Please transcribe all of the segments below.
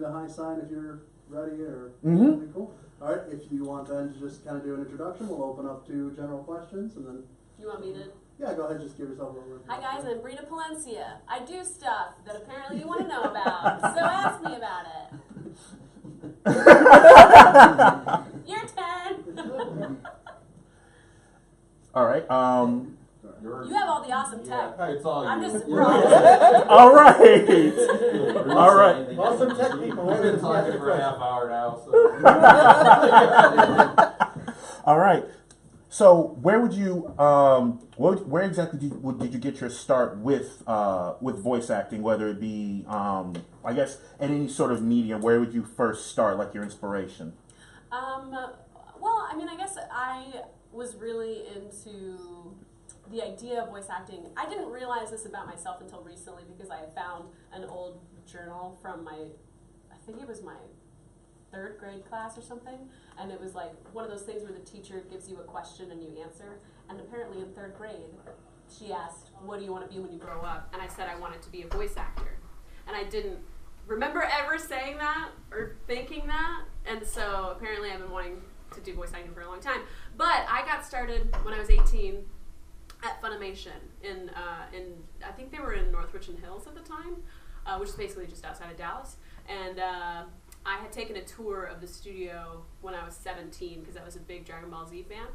me the high sign if you're ready, or Mm-hmm. cool. All right, if you want then to just kind of do an introduction, we'll open up to general questions, and then... You want me to? Yeah, go ahead, just give yourself a little... Hi guys, I'm Brina Palencia. I do stuff that apparently you want to know about, so ask me about it. Your turn. All right. You have all the awesome tech. It's all I'm you. just surprised. All right. All right. Awesome tech people. We've been talking for a half hour now. So. All right. So, where would you, where exactly did you get your start with voice acting? Whether it be, I guess, in any sort of medium, where would you first start, like your inspiration? Well, I mean, I guess I was really into the idea of voice acting. I didn't realize this about myself until recently because I had found an old journal from I think it was my 3rd grade class or something, and it was like one of those things where the teacher gives you a question and you answer, and apparently in 3rd grade she asked, what do you want to be when you grow up? And I said I wanted to be a voice actor, and I didn't remember ever saying that or thinking that, and so apparently I've been wanting to do voice acting for a long time. But I got started when I was 18 at Funimation in I think they were in North Richland Hills at the time, which is basically just outside of Dallas, and I had taken a tour of the studio when I was 17 because I was a big Dragon Ball Z fan,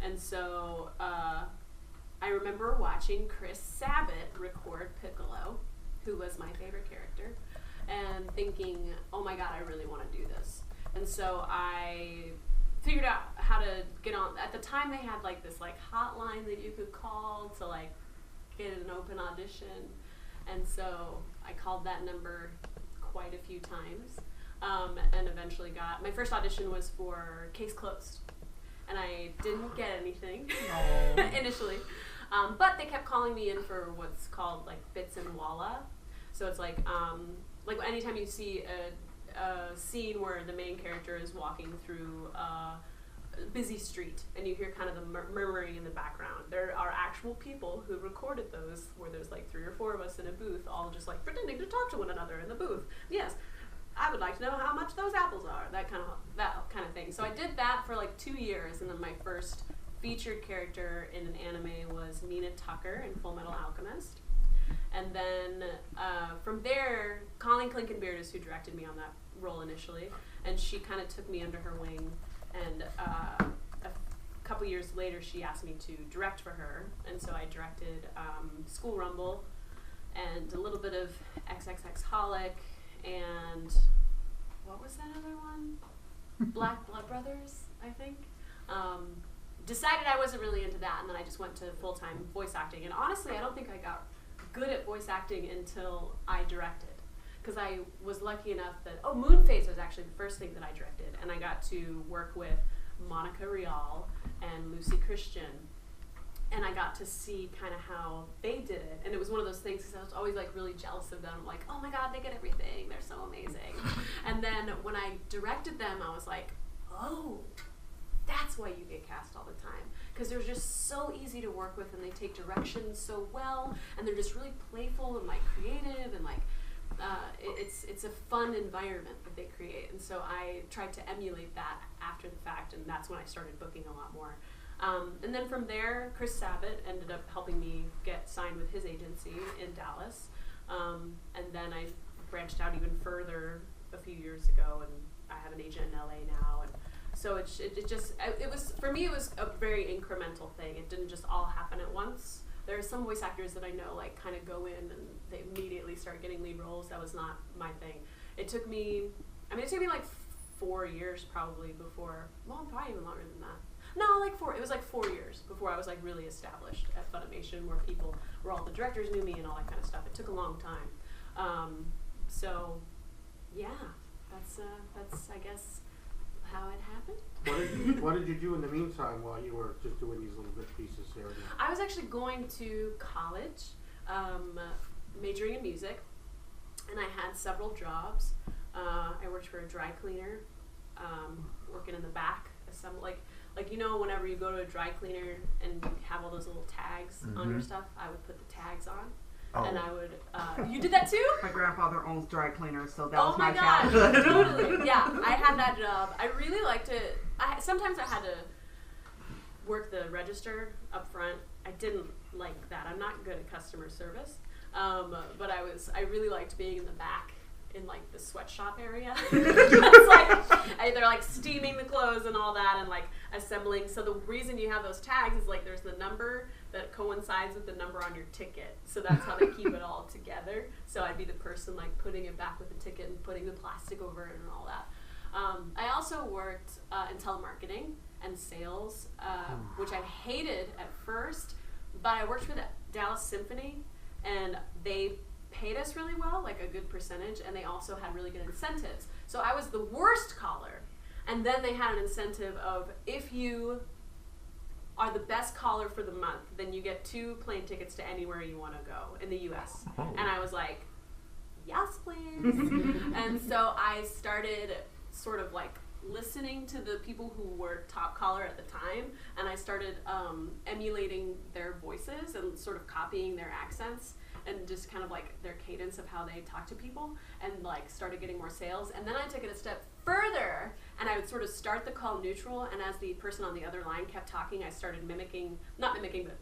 and so I remember watching Chris Sabat record Piccolo, who was my favorite character, and thinking, oh my god, I really want to do this. And so I figured out how to get on. At the time they had like this like hotline that you could call to like get an open audition, and so I called that number quite a few times, and eventually got, my first audition was for Case Closed, and I didn't get anything initially, but they kept calling me in for what's called like Bits and Walla. So it's like anytime you see a scene where the main character is walking through a busy street and you hear kind of the murmuring in the background, there are actual people who recorded those where there's like 3 or 4 of us in a booth all just like pretending to talk to one another in the booth. Yes, I would like to know how much those apples are, that kind of thing. So I did that for like 2 years, and then my first featured character in an anime was Nina Tucker in Full Metal Alchemist. And then from there, Colleen Klinkenbeard is who directed me on that role initially, and she kind of took me under her wing, and a couple years later she asked me to direct for her, and so I directed School Rumble and a little bit of XXXholic, and what was that other one? Black Blood Brothers, I think. Decided I wasn't really into that, and then I just went to full-time voice acting, and honestly I don't think I got good at voice acting until I directed, because I was lucky enough that Moonface was actually the first thing that I directed, and I got to work with Monica Rial and Lucy Christian, and I got to see kind of how they did it, and it was one of those things because I was always like really jealous of them, like, oh my god, they get everything, they're so amazing. And then when I directed them, I was like, oh, that's why you get cast all the time, because they're just so easy to work with, and they take directions so well, and they're just really playful and like creative, and like it's a fun environment that they create. And so I tried to emulate that after the fact, and that's when I started booking a lot more. And then from there, Chris Sabat ended up helping me get signed with his agency in Dallas, and then I branched out even further a few years ago, and I have an agent in LA now, and so it was, for me, it was a very incremental thing. It didn't just all happen at once. There are some voice actors that I know like kind of go in and they immediately start getting lead roles. That was not my thing. It took me like 4 years probably before, well, probably even longer than that. No, like 4, it was like 4 years before I was like really established at Funimation, where all the directors knew me and all that kind of stuff. It took a long time. So yeah, that's I guess how it happened. What did you do in the meantime while you were just doing these little bit pieces here? I was actually going to college, majoring in music, and I had several jobs. I worked for a dry cleaner, working in the back, like you know, whenever you go to a dry cleaner and you have all those little tags on your stuff, I would put the tags on. Oh. And I would, you did that too? My grandfather owns dry cleaners, so that Oh was my my god, childhood. totally. Yeah, I had that job. I really liked it. Sometimes I had to work the register up front. I didn't like that. I'm not good at customer service. But I really liked being in the back in like the sweatshop area. It's like they're like steaming the clothes and all that and like assembling. So the reason you have those tags is like there's the number that coincides with the number on your ticket. So that's how they keep it all together. So I'd be the person like putting it back with the ticket and putting the plastic over it and all that. I also worked in telemarketing and sales, which I hated at first, but I worked for the Dallas Symphony and they paid us really well, like a good percentage, and they also had really good incentives. So I was the worst caller, and then they had an incentive of if you are the best caller for the month, then you get 2 plane tickets to anywhere you want to go in the US. Oh. And I was like, yes, please. And so I started sort of like listening to the people who were top caller at the time, and I started emulating their voices and sort of copying their accents and just kind of like their cadence of how they talk to people, and like started getting more sales. And then I took it a step further, and I would sort of start the call neutral, and as the person on the other line kept talking, I started not mimicking, but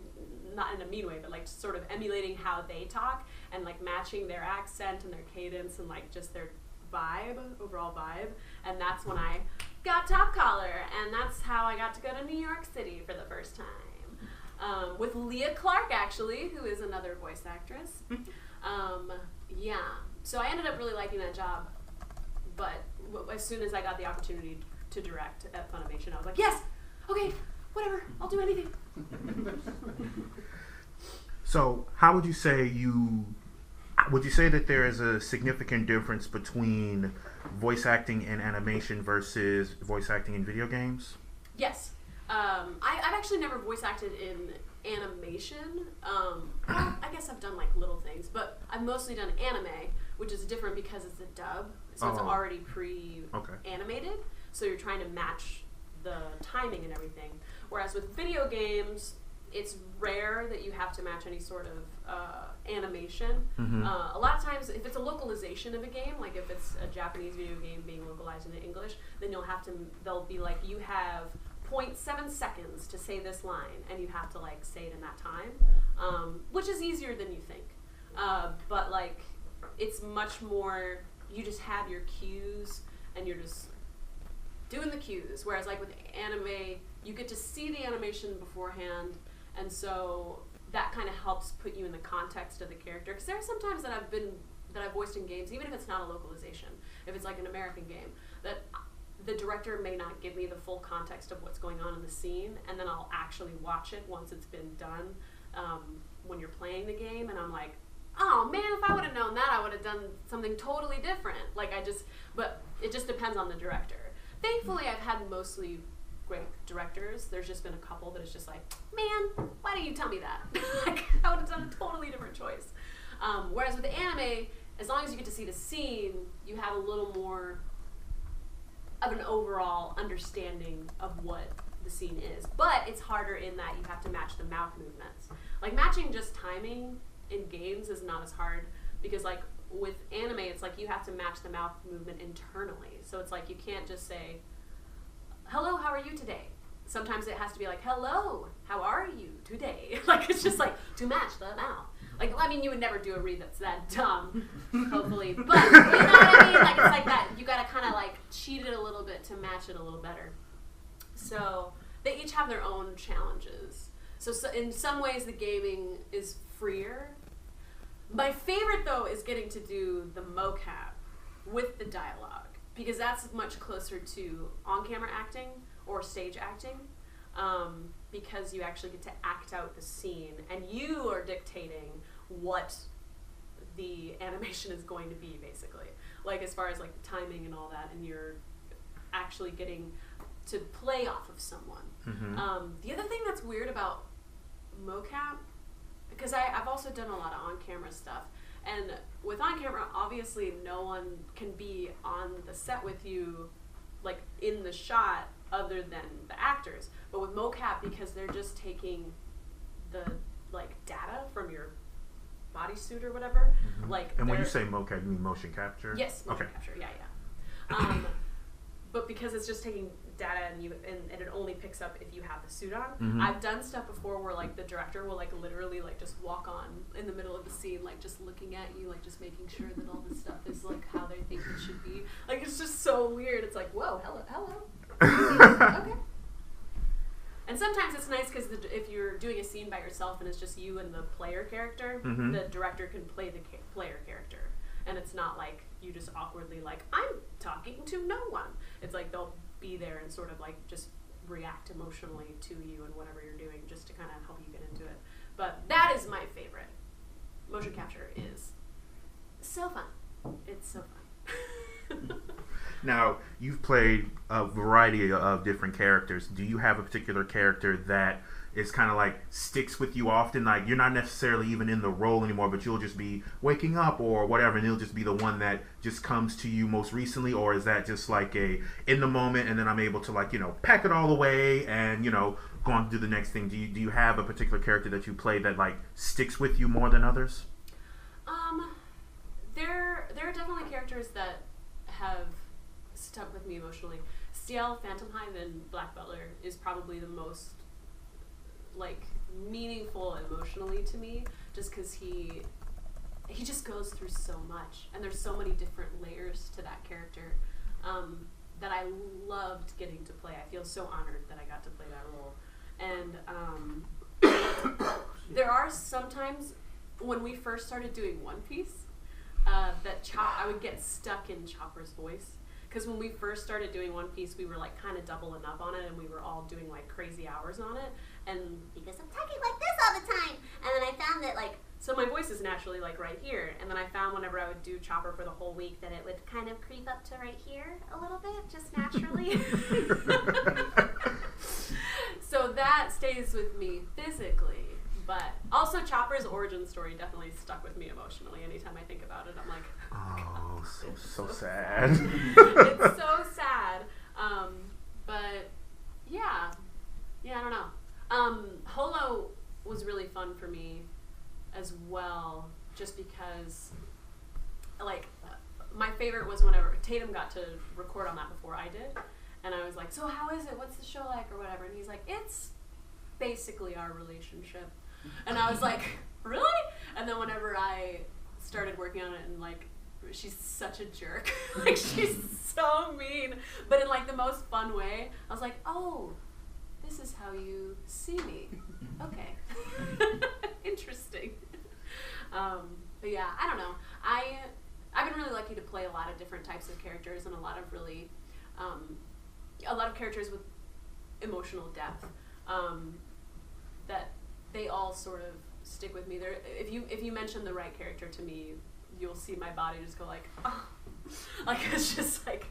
not in a mean way, but like sort of emulating how they talk and like matching their accent and their cadence and like just their overall vibe. And that's when I got top caller, and that's how I got to go to New York City for the first time. With Leah Clark, actually, who is another voice actress. Yeah, so I ended up really liking that job, but as soon as I got the opportunity to direct at Funimation, I was like, yes, okay, whatever, I'll do anything. So, how would you say that there is a significant difference between voice acting in animation versus voice acting in video games? Yes. I've actually never voice acted in animation. I guess I've done like little things, but I've mostly done anime, which is different because it's a dub, so it's already pre-animated, so you're trying to match the timing and everything. Whereas with video games, it's rare that you have to match any sort of animation. Mm-hmm. A lot of times, if it's a localization of a game, like if it's a Japanese video game being localized into English, then they'll be like, you have 0.7 seconds to say this line, and you have to like say it in that time, which is easier than you think. But like, it's much more, you just have your cues, and you're just doing the cues. Whereas like with anime, you get to see the animation beforehand, and so that kind of helps put you in the context of the character. Because there are some times that I've voiced in games, even if it's not a localization, if it's like an American game, that the director may not give me the full context of what's going on in the scene, and then I'll actually watch it once it's been done when you're playing the game, and I'm like, oh man, if I would have known that, I would have done something totally different. But it just depends on the director. Thankfully, I've had mostly great directors. There's just been a couple that it's just like, man, why didn't you tell me that? Like, I would have done a totally different choice. Whereas with the anime, as long as you get to see the scene, you have a little more of an overall understanding of what the scene is. But it's harder in that you have to match the mouth movements. Like, matching just timing in games is not as hard, because like with anime, it's like you have to match the mouth movement internally. So it's like you can't just say, hello, how are you today? Sometimes it has to be like, hello, how are you today? Like, it's just like to match the mouth. Like, I mean, you would never do a read that's that dumb, hopefully. But, you know what I mean? Like, it's like that. You gotta kind of like cheat it a little bit to match it a little better. So they each have their own challenges. So in some ways, the gaming is freer. My favorite, though, is getting to do the mocap with the dialogue, because that's much closer to on-camera acting or stage acting, because you actually get to act out the scene, and you are dictating what the animation is going to be, basically. Like, as far as like the timing and all that, and you're actually getting to play off of someone. Mm-hmm. The other thing that's weird about mocap, because I've also done a lot of on-camera stuff, and with on-camera, obviously no one can be on the set with you, like in the shot, other than the actors. But with mocap, because they're just taking the like data from your bodysuit or whatever. Like, And when you they're- say mocap, you mean motion capture? yes, motion Okay. capture, yeah. But because it's just taking data and it only picks up if you have the suit on. Mhm. I've done stuff before where like the director will like literally like just walk on in the middle of the scene, like just looking at you, like just making sure that all this stuff is like how they think it should be. Like it's just so weird. It's like, whoa, hello. Okay. And sometimes it's nice because if you're doing a scene by yourself and it's just you and the player character, Mhm. the director can play the player character. And it's not like you just awkwardly like, I'm talking to no one. It's like they'll be there and sort of like just react emotionally to you and whatever you're doing just to kind of help you get into it. But that is my favorite. Motion capture is so fun. It's so fun. Now, you've played a variety of different characters. Do you have a particular character that is kind of like sticks with you often? Like you're not necessarily even in the role anymore, but you'll just be waking up or whatever, and it'll just be the one that just comes to you most recently? Or is that just like a in the moment, and then I'm able to like, you know, pack it all away and, you know, go on to do the next thing? Do you have a particular character that you play that like sticks with you more than others? There are definitely characters that have stuck with me emotionally. Stiel, Phantom Hive, and Black Butler is probably the most like meaningful emotionally to me, just because he just goes through so much, and there's so many different layers to that character that I loved getting to play. I feel so honored that I got to play that role. And there are sometimes when we first started doing One Piece that I would get stuck in Chopper's voice. Because when we first started doing One Piece, we were like kind of doubling up on it, and we were all doing like crazy hours on it. And because I'm talking like this all the time, and then I found that like, so my voice is naturally like right here, and then I found whenever I would do Chopper for the whole week that it would kind of creep up to right here a little bit, just naturally. So that stays with me physically. But also Chopper's origin story definitely stuck with me emotionally. Anytime I think about it, I'm like, Oh, so sad. it's so sad. But yeah, I don't know. Holo was really fun for me as well, just because like my favorite was whenever Tatum got to record on that before I did, and I was like, so how is it? What's the show like or whatever? And he's like, it's basically our relationship. And I was like, really? And then whenever I started working on it, and like, she's such a jerk. Like, she's so mean, but in like the most fun way. I was like, oh, this is how you see me. Okay. Interesting. But yeah, I don't know. I've been really lucky to play a lot of different types of characters, and a lot of really, a lot of characters with emotional depth, that they all sort of stick with me. There, if you mention the right character to me, you'll see my body just go like, oh. Like it's just like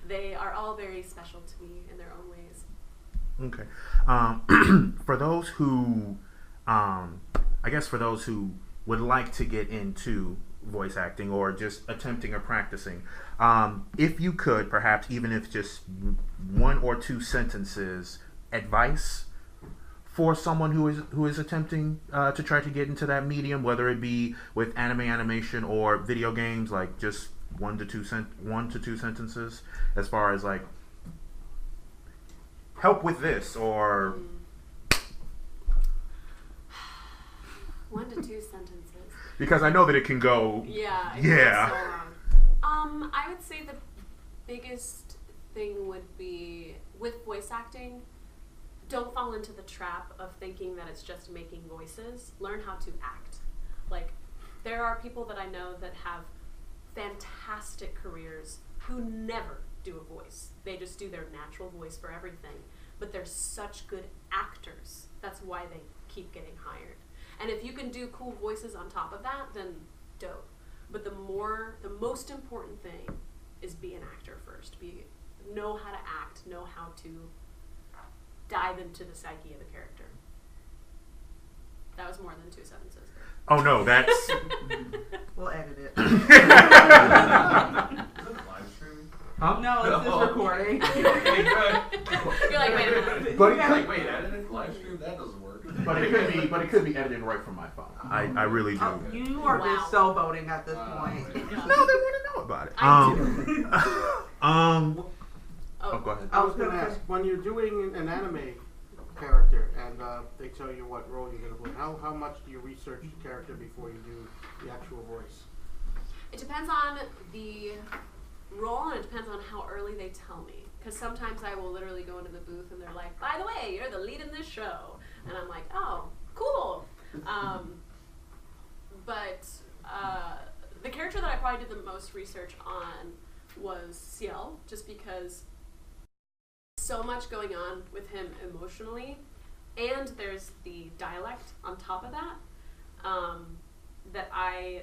they are all very special to me in their own ways. Okay. For those who, I guess for those who would like to get into voice acting or just attempting or practicing, if you could, perhaps even if just one or two sentences, advice for someone who is attempting to try to get into that medium, whether it be with animation or video games, like just one to two sentences, as far as like help with this or 1 to 2 sentences. because I know that it can go. Yeah. It Yeah. goes so long. I would say the biggest thing would be with voice acting. Don't fall into the trap of thinking that it's just making voices. Learn how to act. Like, there are people that I know that have fantastic careers who never do a voice. They just do their natural voice for everything. But they're such good actors. That's why they keep getting hired. And if you can do cool voices on top of that, then dope. But the most important thing is be an actor first. Know how to act, know how to dive into the psyche of the character. That was more than 2 sentences. Oh no, that's. We'll edit it. Is it live stream? No, it's just recording. Okay, good. You're like, wait a minute. But Like, wait, editing live stream? That doesn't work. but it could be edited right from my phone. I really do. You are Wow. just showboating at this point. No, they want to know about it. Oh, go ahead. I was going to ask, when you're doing an anime character and they tell you what role you're going to play, how much do you research the character before you do the actual voice? It depends on the role and it depends on how early they tell me. Because sometimes I will literally go into the booth and they're like, by the way, you're the lead in this show. And I'm like, oh, cool. But the character that I probably did the most research on was Ciel, just because so much going on with him emotionally, and there's the dialect on top of that, that I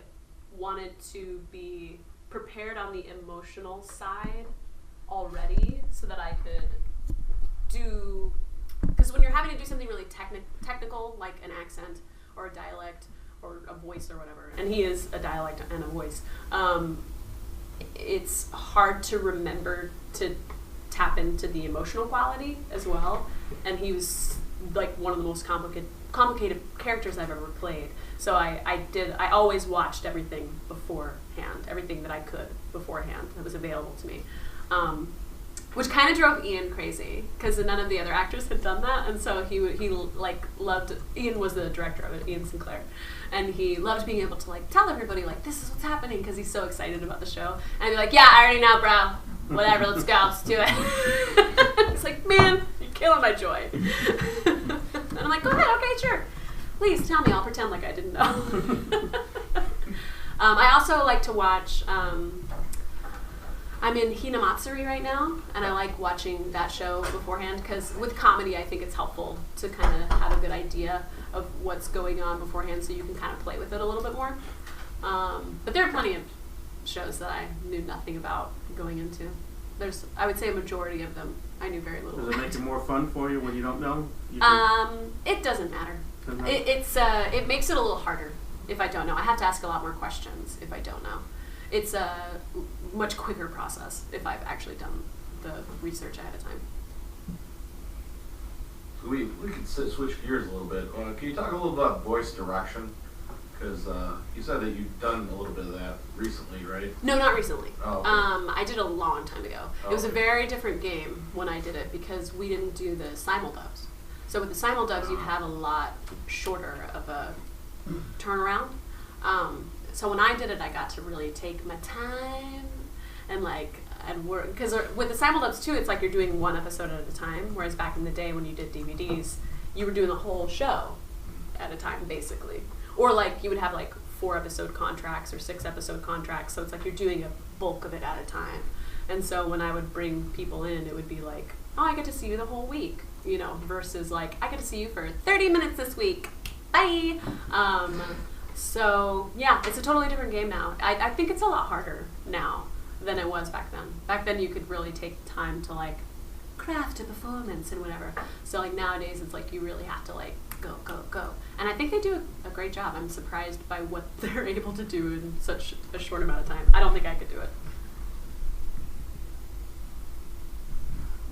wanted to be prepared on the emotional side already so that I could do, because when you're having to do something really technical, like an accent or a dialect or a voice or whatever, and he is a dialect and a voice, it's hard to remember to tap into the emotional quality as well, and he was like one of the most complicated characters I've ever played. So I always watched everything beforehand, everything that I could beforehand that was available to me, which kind of drove Ian crazy because none of the other actors had done that, and so he like loved. Ian was the director of it, Ian Sinclair, and he loved being able to like tell everybody like this is what's happening because he's so excited about the show, and I'd be like, yeah, I already know, bro. Whatever, let's go, let's do it. It's like, man, you're killing my joy. And I'm like, go ahead, okay, sure. Please tell me, I'll pretend like I didn't know. I also like to watch, I'm in Hinamatsuri right now, and I like watching that show beforehand, because with comedy I think it's helpful to kind of have a good idea of what's going on beforehand so you can kind of play with it a little bit more. But there are plenty of shows that I knew nothing about going into. I would say a majority of them I knew very little Does it about. make it more fun for you when you don't know? It doesn't matter. Doesn't matter? It makes it a little harder if I don't know. I have to ask a lot more questions if I don't know. It's a much quicker process if I've actually done the research ahead of time. So we could switch gears a little bit. Can you talk a little about voice direction? Because you said that you've done a little bit of that recently, right? No, not recently. Oh, okay. I did a long time ago. It was a very different game when I did it because we didn't do the simuldubs. So with the simuldubs, you have a lot shorter of a turnaround. So when I did it, I got to really take my time and work. Because with the simuldubs too, it's like you're doing one episode at a time. Whereas back in the day when you did DVDs, you were doing the whole show at a time, basically. Or like you would have like 4-episode contracts or 6-episode contracts, so it's like you're doing a bulk of it at a time. And so when I would bring people in, it would be like, oh, I get to see you the whole week, versus like, I get to see you for 30 minutes this week. Bye! So yeah, it's a totally different game now. I think it's a lot harder now than it was back then. Back then you could really take time to like craft a performance and whatever. So like nowadays it's like you really have to like go. And I think they do a great job. I'm surprised by what they're able to do in such a short amount of time. I don't think I could do it.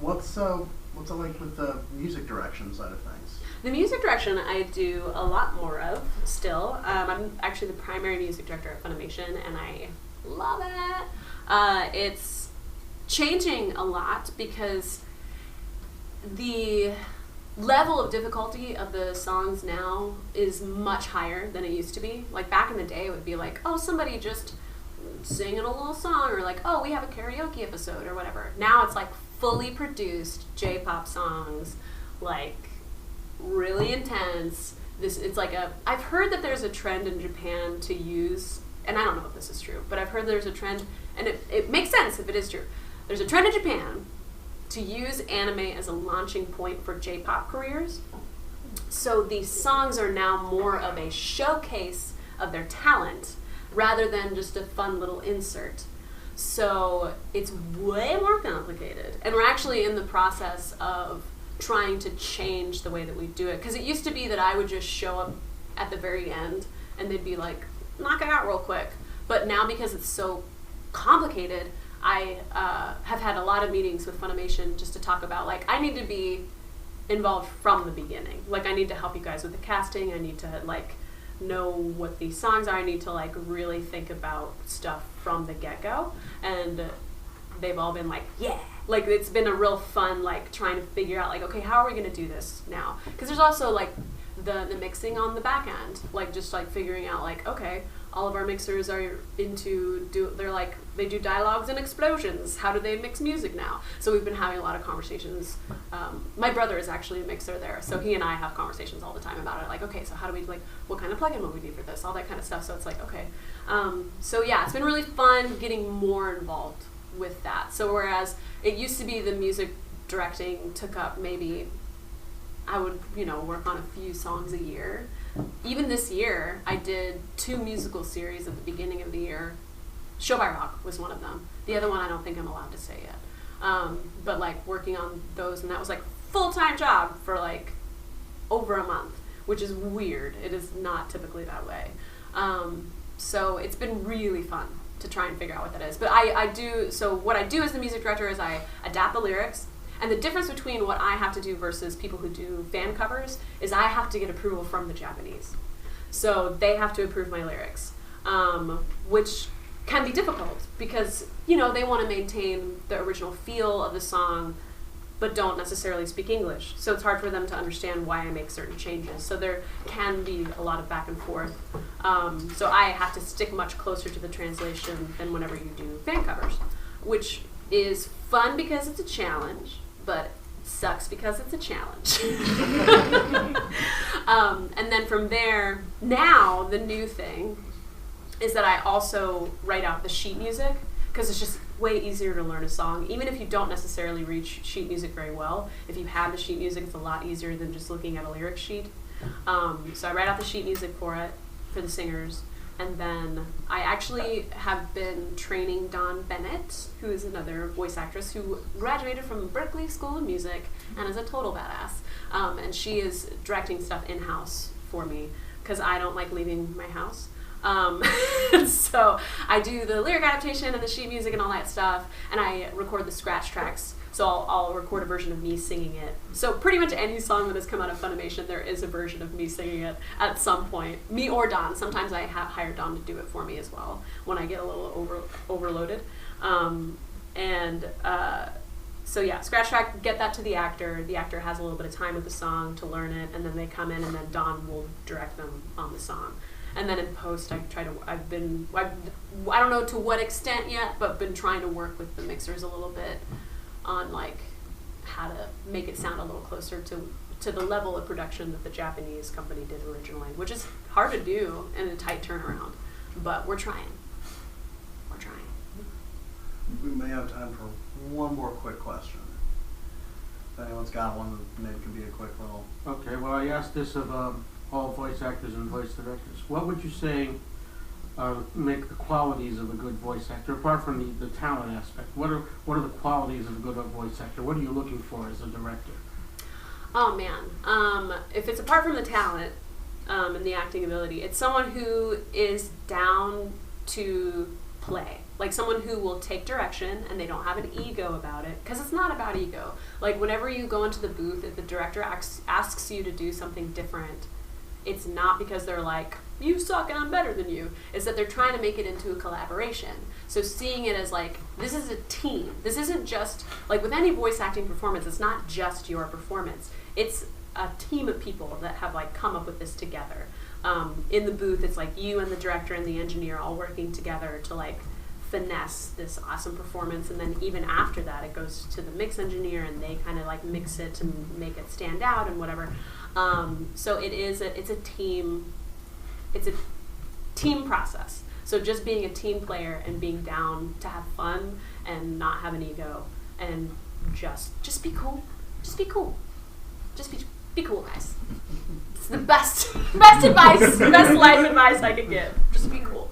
What's it like with the music direction side of things? The music direction I do a lot more of still. I'm actually the primary music director at Funimation, and I love it. It's changing a lot because the level of difficulty of the songs now is much higher than it used to be. Like back in the day, it would be like, oh, somebody just singing a little song, or like, oh, we have a karaoke episode or whatever. Now it's like fully produced J-pop songs, like really intense. It's like I've heard that there's a trend in Japan to use, and I don't know if this is true, but I've heard there's a trend, and it makes sense if it is true. There's a trend in Japan to use anime as a launching point for J-pop careers. So these songs are now more of a showcase of their talent rather than just a fun little insert. So it's way more complicated. And we're actually in the process of trying to change the way that we do it. Because it used to be that I would just show up at the very end and they'd be like, knock it out real quick. But now because it's so complicated, I have had a lot of meetings with Funimation just to talk about, like, I need to be involved from the beginning. Like I need to help you guys with the casting. I need to like know what these songs are. I need to like really think about stuff from the get-go. And they've all been like, yeah. Like it's been a real fun like trying to figure out like, okay, how are we going to do this now? Because there's also like the mixing on the back end. Like just like figuring out like, okay, all of our mixers are they do dialogues and explosions. How do they mix music now? So we've been having a lot of conversations. My brother is actually a mixer there, so he and I have conversations all the time about it. Like, okay, so how do we like, what kind of plugin will we need for this? All that kind of stuff. So it's like, okay. So yeah, it's been really fun getting more involved with that. So whereas it used to be the music directing took up maybe, I would, work on a few songs a year. Even this year, I did 2 musical series at the beginning of the year. Show by Rock was one of them. The other one I don't think I'm allowed to say yet. But like working on those, and that was like full-time job for like over a month, which is weird. It is not typically that way. So it's been really fun to try and figure out what that is. But so what I do as the music director is I adapt the lyrics. And the difference between what I have to do versus people who do fan covers is I have to get approval from the Japanese. So they have to approve my lyrics, which can be difficult because, they want to maintain the original feel of the song, but don't necessarily speak English. So it's hard for them to understand why I make certain changes. So there can be a lot of back and forth. So I have to stick much closer to the translation than whenever you do fan covers, which is fun because it's a challenge, but sucks because it's a challenge. And then from there, now the new thing is that I also write out the sheet music because it's just way easier to learn a song. Even if you don't necessarily read sheet music very well, if you have the sheet music, it's a lot easier than just looking at a lyric sheet. So I write out the sheet music for it, for the singers. And then I actually have been training Dawn Bennett, who is another voice actress who graduated from Berklee School of Music and is a total badass. And she is directing stuff in-house for me because I don't like leaving my house. So I do the lyric adaptation and the sheet music and all that stuff, and I record the scratch tracks. So I'll record a version of me singing it. So pretty much any song that has come out of Funimation, there is a version of me singing it at some point. Me or Dawn. Sometimes I hire Dawn to do it for me as well when I get a little overloaded. So yeah, scratch track, get that to the actor. The actor has a little bit of time with the song to learn it, and then they come in, and then Dawn will direct them on the song. And then in post, I don't know to what extent yet, but been trying to work with the mixers a little bit on like how to make it sound a little closer to the level of production that the Japanese company did originally, which is hard to do in a tight turnaround, but we're trying. We may have time for one more quick question. If anyone's got one, maybe it can be a quick little. Okay, well, I asked this of all voice actors and voice directors. What would you say make the qualities of a good voice actor, apart from the talent aspect? What are the qualities of a good voice actor? What are you looking for as a director? Oh man, if it's apart from the talent and the acting ability, it's someone who is down to play. Like someone who will take direction and they don't have an ego about it, because it's not about ego. Like whenever you go into the booth, if the director asks you to do something different, it's not because they're like, you suck and I'm better than you. It's that they're trying to make it into a collaboration. So seeing it as like, this is a team. This isn't just, like with any voice acting performance, it's not just your performance. It's a team of people that have like come up with this together. In the booth, it's like you and the director and the engineer all working together to like finesse this awesome performance, and then even after that it goes to the mix engineer and they kind of like mix it to make it stand out and whatever. So it's a team process. So just being a team player and being down to have fun and not have an ego and just be cool. Just be cool. Just be cool, guys. It's the best advice, best life advice I could give. Just be cool.